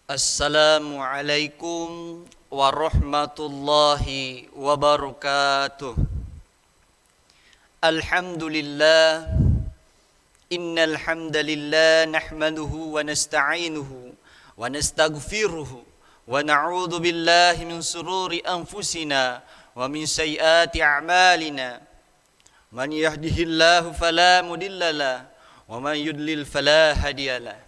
Assalamualaikum warahmatullahi wabarakatuh. Alhamdulillah, innal hamdalillah nahmaduhu wa nasta'inuhu wa nastaghfiruhu wa na'udzu billahi min sururi anfusina wa min sayyiati a'malina. Man yahdihillahu fala mudilla lahu wa man yudlil fala hadiyalah.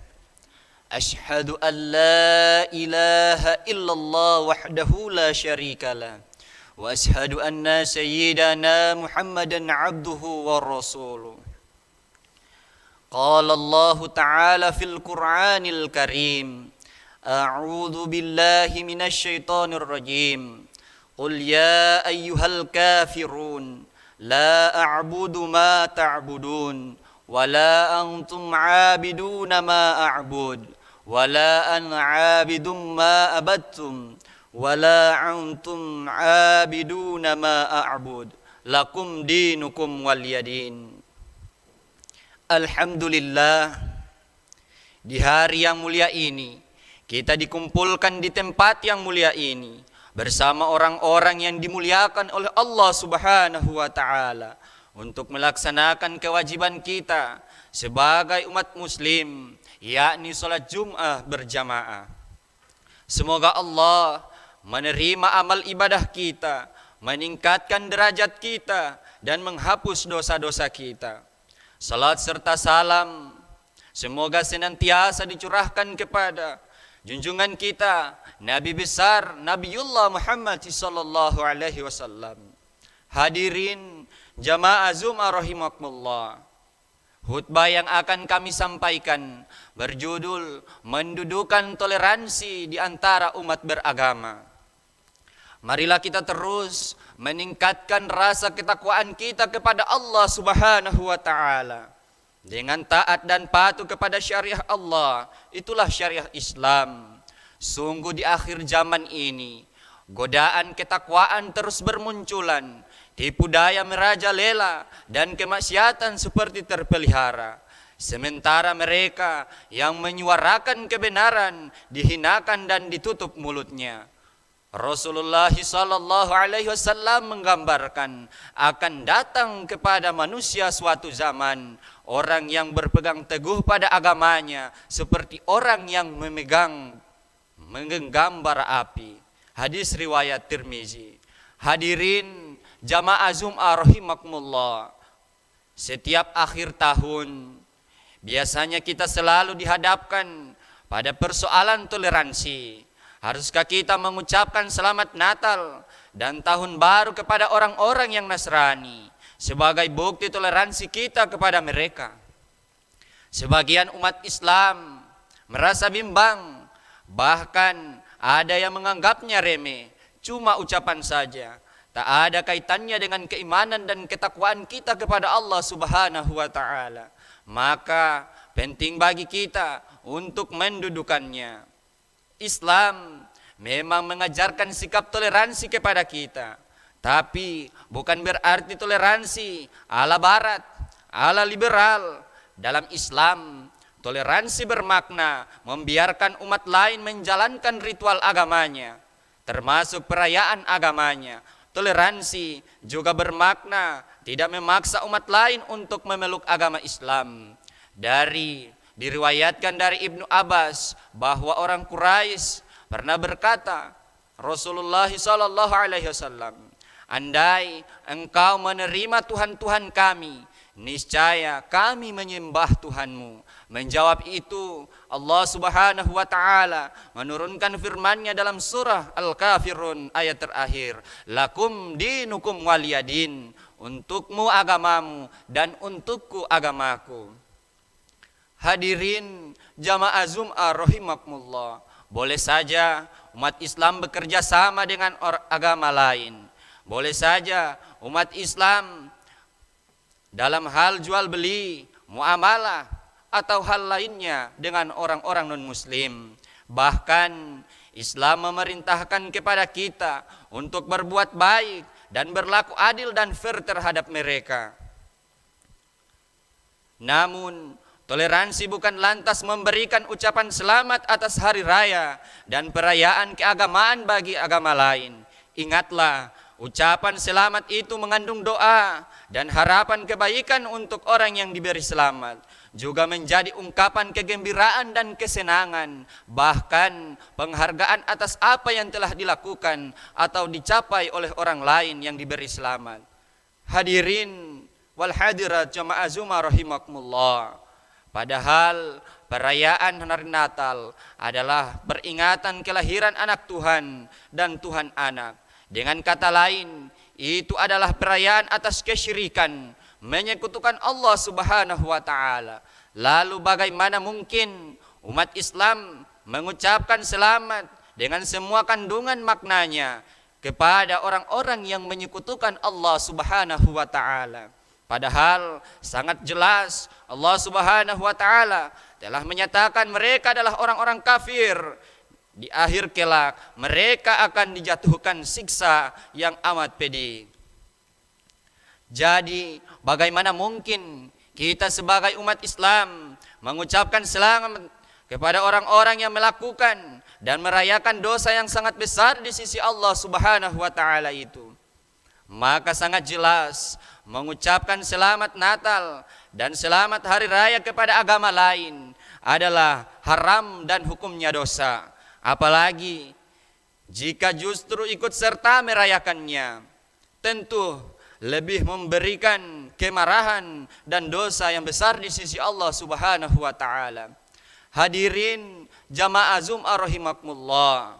Ashhadu an la ilaha illallah wahdahu la syarika lah wa ashhadu anna sayyidana Muhammadan abduhu wa rasuluh. Qala Allah ta'ala fil Qur'anil Karim, a'udzu billahi minasy syaithanir rajim. Qul ya ayyuhal kafirun la a'budu ma ta'budun wa la antum 'abiduna ma a'bud wala an 'abidum ma abattum wala antum 'abiduna ma a'bud lakum dinukum waliyadin. Alhamdulillah, di hari yang mulia ini kita dikumpulkan di tempat yang mulia ini bersama orang-orang yang dimuliakan oleh Allah Subhanahu wa taala untuk melaksanakan kewajiban kita sebagai umat muslim, yakni salat Jum'ah berjamaah. Semoga Allah menerima amal ibadah kita, meningkatkan derajat kita, dan menghapus dosa-dosa kita. Salat serta salam semoga senantiasa dicurahkan kepada junjungan kita, Nabi besar Nabiullah Muhammad sallallahu alaihi wasallam. Hadirin jamaah Jum'ah rahimakumullah. Khutbah yang akan kami sampaikan berjudul mendudukan toleransi di antara umat beragama. Marilah kita terus meningkatkan rasa ketakwaan kita kepada Allah Subhanahu wa taala dengan taat dan patuh kepada syariah Allah. Itulah syariah Islam. Sungguh di akhir zaman ini godaan ketakwaan terus bermunculan, tipu daya merajalela dan kemaksiatan seperti terpelihara. Sementara mereka yang menyuarakan kebenaran dihinakan dan ditutup mulutnya. Rasulullah sallallahu alaihi wasallam menggambarkan akan datang kepada manusia suatu zaman orang yang berpegang teguh pada agamanya seperti orang yang menggenggam bara api. Hadis riwayat Tirmizi. Hadirin jamaah Jum'ah rahimakumullah. Setiap akhir tahun biasanya kita selalu dihadapkan pada persoalan toleransi. Haruskah kita mengucapkan selamat Natal dan tahun baru kepada orang-orang yang Nasrani sebagai bukti toleransi kita kepada mereka? Sebagian umat Islam merasa bimbang, bahkan ada yang menganggapnya remeh, cuma ucapan saja, tak ada kaitannya dengan keimanan dan ketakwaan kita kepada Allah Subhanahu wa taala. Maka penting bagi kita untuk mendudukannya. Islam memang mengajarkan sikap toleransi kepada kita, tapi bukan berarti toleransi ala barat, ala liberal. Dalam Islam, toleransi bermakna membiarkan umat lain menjalankan ritual agamanya, termasuk perayaan agamanya. Toleransi juga bermakna tidak memaksa umat lain untuk memeluk agama Islam. Diriwayatkan dari Ibnu Abbas bahwa orang Quraisy pernah berkata, Rasulullah sallallahu alaihi wasallam, andai engkau menerima Tuhan-Tuhan kami, niscaya kami menyembah Tuhanmu. Menjawab itu, Allah Subhanahu wa taala menurunkan firman-Nya dalam surah Al-Kafirun ayat terakhir, lakum dinukum waliyadin, untukmu agamamu dan untukku agamaku. Hadirin jamaah Jum'ah rahimakumullah, boleh saja umat Islam bekerja sama dengan agama lain. Boleh saja umat Islam dalam hal jual beli, muamalah atau hal lainnya dengan orang-orang non-muslim. Bahkan Islam memerintahkan kepada kita untuk berbuat baik dan berlaku adil dan fair terhadap mereka. Namun Toleransi bukan lantas memberikan ucapan selamat atas hari raya dan perayaan keagamaan bagi agama lain. Ingatlah, ucapan selamat itu mengandung doa dan harapan kebaikan untuk orang yang diberi selamat. Juga menjadi ungkapan kegembiraan dan kesenangan, bahkan penghargaan atas apa yang telah dilakukan atau dicapai oleh orang lain yang diberi selamat. Hadirin wal hadirat jamaah Zuma rahimakumullah. Padahal perayaan hari Natal adalah peringatan kelahiran anak Tuhan dan Tuhan anak. Dengan kata lain, itu adalah perayaan atas kesyirikan, menyekutukan Allah Subhanahu wa taala. Lalu bagaimana mungkin umat Islam mengucapkan selamat dengan semua kandungan maknanya kepada orang-orang yang menyekutukan Allah Subhanahu wa taala? Padahal sangat jelas Allah Subhanahu wa taala telah menyatakan mereka adalah orang-orang kafir. Di akhir kelak mereka akan dijatuhkan siksa yang amat pedih. Jadi bagaimana mungkin kita sebagai umat Islam mengucapkan selamat kepada orang-orang yang melakukan dan merayakan dosa yang sangat besar di sisi Allah Subhanahu wa taala itu? Maka sangat jelas mengucapkan selamat Natal dan selamat hari raya kepada agama lain adalah haram dan hukumnya dosa. Apalagi jika justru ikut serta merayakannya, tentu lebih memberikan kemarahan dan dosa yang besar di sisi Allah Subhanahu wa taala. Hadirin jamaah Zum'ah rahimakumullah,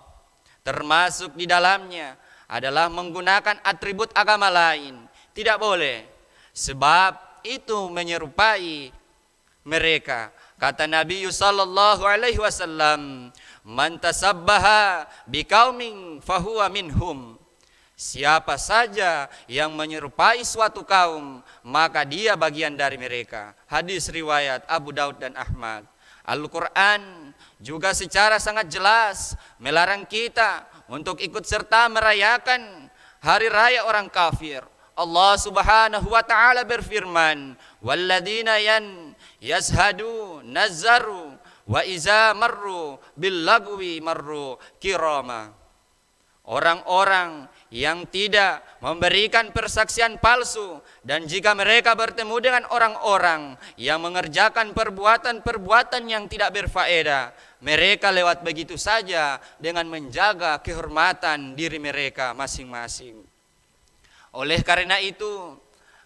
termasuk di dalamnya adalah menggunakan atribut agama lain. Tidak boleh, sebab itu menyerupai mereka. Kata Nabi sallallahu alaihi wasallam, "Man tasabbaha biqaumin fahuwa minhum." Siapa saja yang menyerupai suatu kaum, maka dia bagian dari mereka. Hadis riwayat Abu Daud dan Ahmad. Al-Quran juga secara sangat jelas melarang kita untuk ikut serta merayakan hari raya orang kafir. Allah Subhanahu wa taala berfirman, "Walladzina yashhadu nazzaru wa iza marru bil lagwi marru kirama." Orang-orang yang tidak memberikan persaksian palsu dan jika mereka bertemu dengan orang-orang yang mengerjakan perbuatan-perbuatan yang tidak berfaedah, mereka lewat begitu saja dengan menjaga kehormatan diri mereka masing-masing. Oleh karena itu,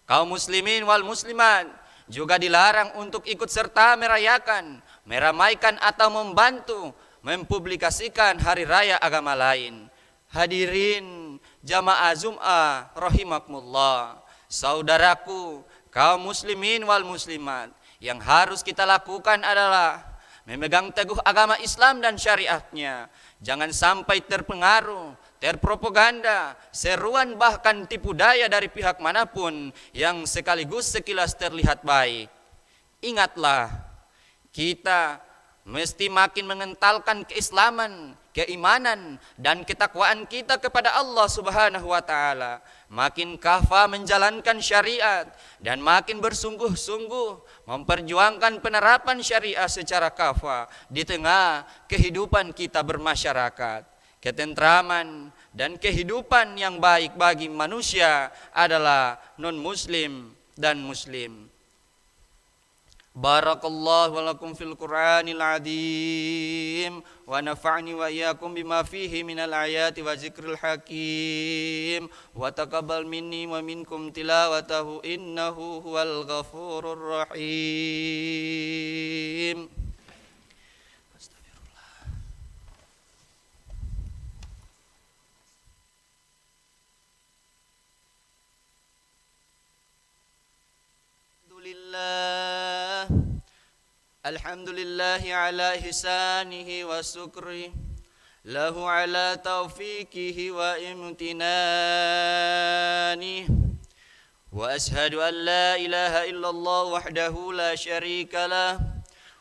kaum muslimin wal muslimat juga dilarang untuk ikut serta merayakan, meramaikan atau membantu mempublikasikan hari raya agama lain. Hadirin jamaah Zum'ah rahimakumullah, saudaraku kaum muslimin wal muslimat, yang harus kita lakukan adalah memegang teguh agama Islam dan syariatnya. Jangan sampai terpengaruh, terpropaganda, seruan bahkan tipu daya dari pihak manapun yang sekaligus sekilas terlihat baik. Ingatlah, kita mesti makin mengentalkan keislaman, keimanan dan ketakwaan kita kepada Allah Subhanahu wa taala. Makin kafa menjalankan syariat dan makin bersungguh-sungguh memperjuangkan penerapan syariat secara kafa di tengah kehidupan kita bermasyarakat. Ketentraman dan kehidupan yang baik bagi manusia adalah non-muslim dan muslim. Barakallahu walakum fil Qur'anil azim wa nafa'ni wa iyyakum bima fihi minal ayati wa zikril hakim wa taqabbal minni wa minkum tilawatahu innahu huwal ghafurur rahim. Alhamdulillahi ala ihsanihi wa syukri lahu ala taufiqihi wa imtinani wa ashhadu an la ilaha illallah wahdahu la syarika lah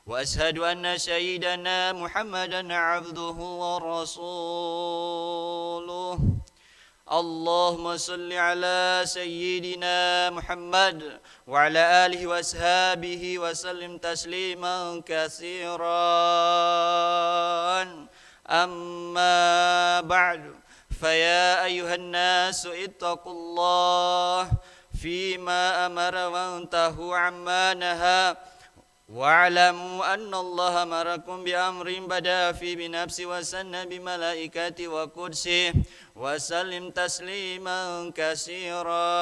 wa ashhadu anna sayyidana Muhammadan abduhu wa rasuluh. اللهم صل على سيدنا محمد وعلى آله وأصحابه وسلم تسليما كثيرا. أما بعد، فيا أيها الناس اتقوا الله فيما أمر وانتهوا عما نهى، واعلموا أن الله أمركم بأمر بدأ فيه بنفسه وسن بملائكته وقدسه وسلم تسليما كثيرا.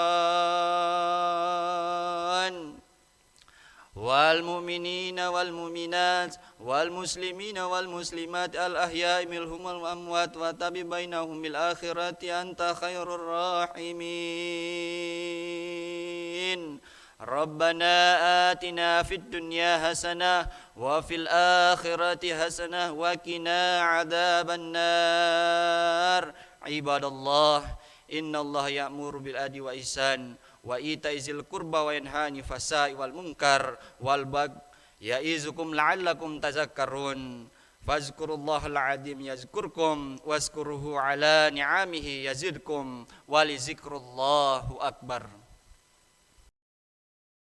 والمؤمنين والمؤمنات والمسلمين والمسلمات الأحياء منهم والأموات وتابع بينهم بالآخرة أنت خير الراحمين. ربنا آتنا في الدنيا حسنة وفي الآخرة حسنة وقنا عذاب النار. عباد الله، إن الله يأمر بالعدل والإحسان وإيتاء ذي القربى وينهى عن الفحشاء والمنكر والبغي يعظكم لعلكم تذكرون. فاذكروا الله العظيم يذكركم واذكروه على نعمه يزدكم ولذكر الله أكبر.